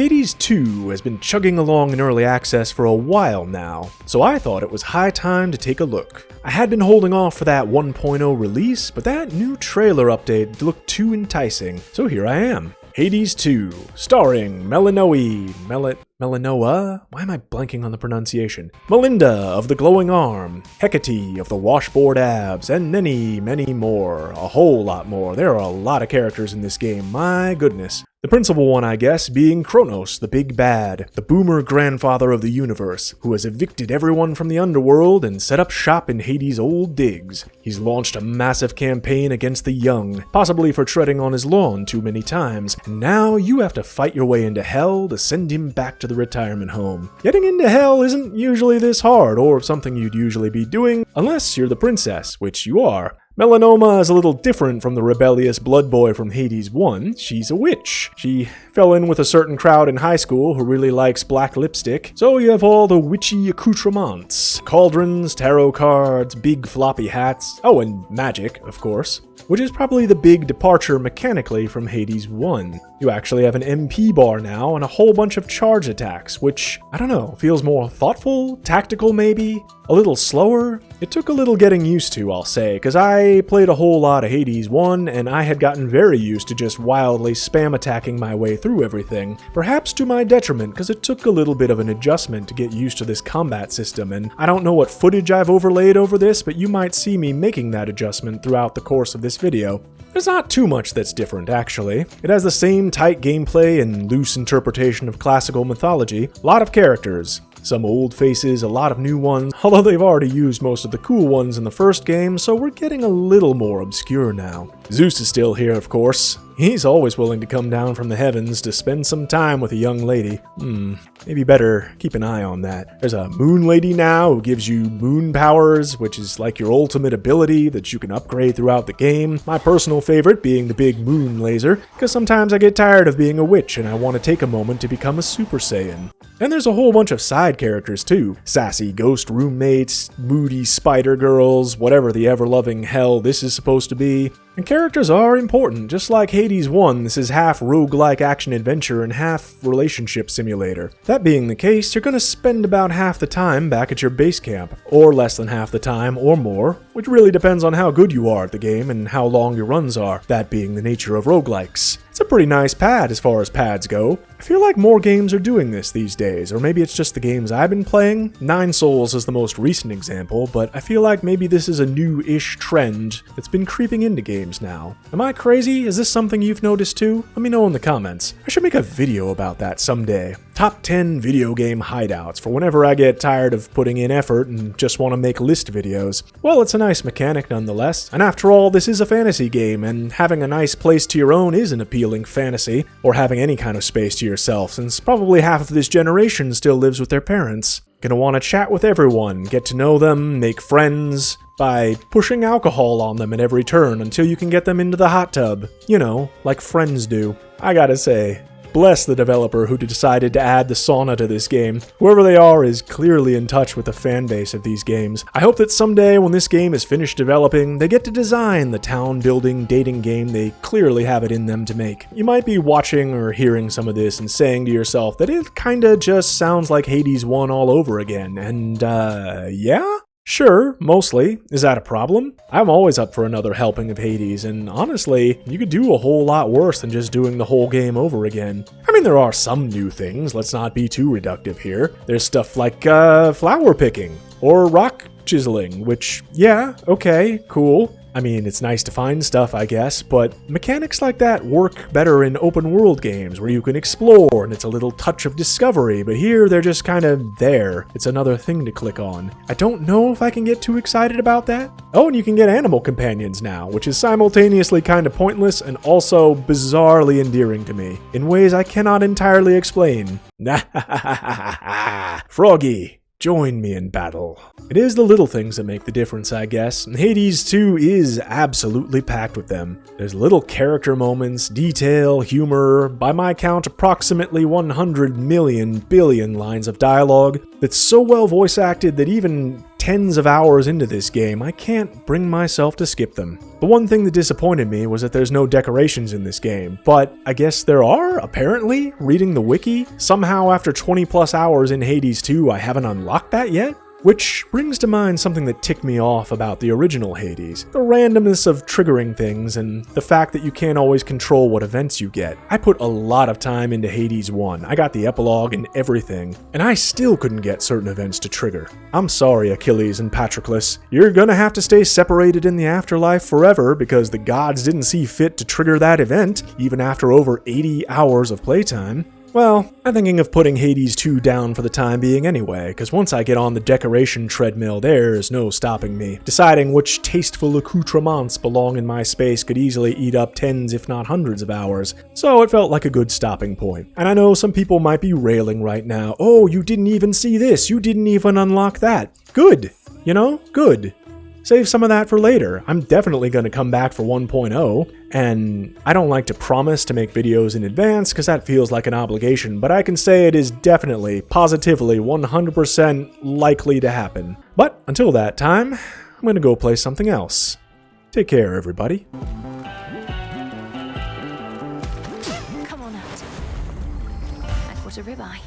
Hades 2 has been chugging along in early access for a while now, so I thought it was high time to take a look. I had been holding off for that 1.0 release, but that new trailer update looked too enticing, so here I am. Hades 2, starring Melinoa? Why am I blanking on the pronunciation? Melinda of the Glowing Arm, Hecate of the Washboard Abs, and many, many more. A whole lot more. There are a lot of characters in this game, my goodness. The principal one, I guess, being Kronos, the big bad, the boomer grandfather of the universe, who has evicted everyone from the underworld and set up shop in Hades' old digs. He's launched a massive campaign against the young, possibly for treading on his lawn too many times, and now you have to fight your way into hell to send him back to the retirement home. Getting into hell isn't usually this hard, or something you'd usually be doing, unless you're the princess, which you are. Melanoma is a little different from the rebellious blood boy from Hades 1. She's a witch. She fell in with a certain crowd in high school who really likes black lipstick, so you have all the witchy accoutrements. Cauldrons, tarot cards, big floppy hats, oh, and magic, of course, which is probably the big departure mechanically from Hades 1. You actually have an MP bar now and a whole bunch of charge attacks, which, I don't know, feels more thoughtful, tactical maybe, a little slower. It took a little getting used to, I'll say, because I played a whole lot of Hades 1 and I had gotten very used to just wildly spam attacking my way through everything, perhaps to my detriment because it took a little bit of an adjustment to get used to this combat system, and I don't know what footage I've overlaid over this, but you might see me making that adjustment throughout the course of this video. There's not too much that's different, actually. It has the same tight gameplay and loose interpretation of classical mythology, a lot of characters, some old faces, a lot of new ones, although they've already used most of the cool ones in the first game, so we're getting a little more obscure now. Zeus is still here, of course. He's always willing to come down from the heavens to spend some time with a young lady. Maybe better keep an eye on that. There's a moon lady now who gives you moon powers, which is like your ultimate ability that you can upgrade throughout the game. My personal favorite being the big moon laser, because sometimes I get tired of being a witch and I want to take a moment to become a Super Saiyan. And there's a whole bunch of side characters too. Sassy ghost roommates, moody spider girls, whatever the ever-loving hell this is supposed to be. And characters are important, just like Hades 1, this is half roguelike action-adventure and half relationship simulator. That being the case, you're gonna spend about half the time back at your base camp, or less than half the time, or more, which really depends on how good you are at the game and how long your runs are, that being the nature of roguelikes. It's a pretty nice pad as far as pads go. I feel like more games are doing this these days, or maybe it's just the games I've been playing. Nine Souls is the most recent example, but I feel like maybe this is a new-ish trend that's been creeping into games now. Am I crazy? Is this something you've noticed too? Let me know in the comments. I should make a video about that someday. Top 10 video game hideouts for whenever I get tired of putting in effort and just want to make list videos. Well, it's a nice mechanic nonetheless, and after all, this is a fantasy game, and having a nice place to your own is an appealing fantasy, or having any kind of space to yourself, since probably half of this generation still lives with their parents. Gonna want to chat with everyone, get to know them, make friends, by pushing alcohol on them at every turn until you can get them into the hot tub. You know, like friends do. I gotta say, bless the developer who decided to add the sauna to this game. Whoever they are is clearly in touch with the fan base of these games. I hope that someday when this game is finished developing, they get to design the town-building dating game they clearly have it in them to make. You might be watching or hearing some of this and saying to yourself that it kinda just sounds like Hades 1 all over again, and yeah? Sure, mostly. Is that a problem? I'm always up for another helping of Hades, and honestly, you could do a whole lot worse than just doing the whole game over again. I mean, there are some new things, let's not be too reductive here. There's stuff like, flower picking, or rock chiseling, which, yeah, okay, cool. I mean, it's nice to find stuff, I guess, but mechanics like that work better in open-world games where you can explore and it's a little touch of discovery, but here they're just kind of there. It's another thing to click on. I don't know if I can get too excited about that. Oh, and you can get animal companions now, which is simultaneously kind of pointless and also bizarrely endearing to me, in ways I cannot entirely explain. Froggy, join me in battle. It is the little things that make the difference, I guess, and Hades 2 is absolutely packed with them. There's little character moments, detail, humor, by my count approximately 100 million billion lines of dialogue that's so well voice acted that even tens of hours into this game, I can't bring myself to skip them. The one thing that disappointed me was that there's no decorations in this game, but I guess there are, apparently, reading the wiki. Somehow after 20 plus hours in Hades 2, I haven't unlocked that yet? Which brings to mind something that ticked me off about the original Hades. The randomness of triggering things and the fact that you can't always control what events you get. I put a lot of time into Hades 1. I got the epilogue and everything, and I still couldn't get certain events to trigger. I'm sorry, Achilles and Patroclus. You're gonna have to stay separated in the afterlife forever because the gods didn't see fit to trigger that event, even after over 80 hours of playtime. Well, I'm thinking of putting Hades 2 down for the time being anyway, because once I get on the decoration treadmill, there's no stopping me. Deciding which tasteful accoutrements belong in my space could easily eat up tens if not hundreds of hours, so it felt like a good stopping point. And I know some people might be railing right now, oh, you didn't even see this, you didn't even unlock that. Good, you know, good. Save some of that for later. I'm definitely going to come back for 1.0, and I don't like to promise to make videos in advance because that feels like an obligation, but I can say it is definitely, positively, 100% likely to happen. But until that time, I'm going to go play something else. Take care, everybody. Come on out. I've got a ribeye.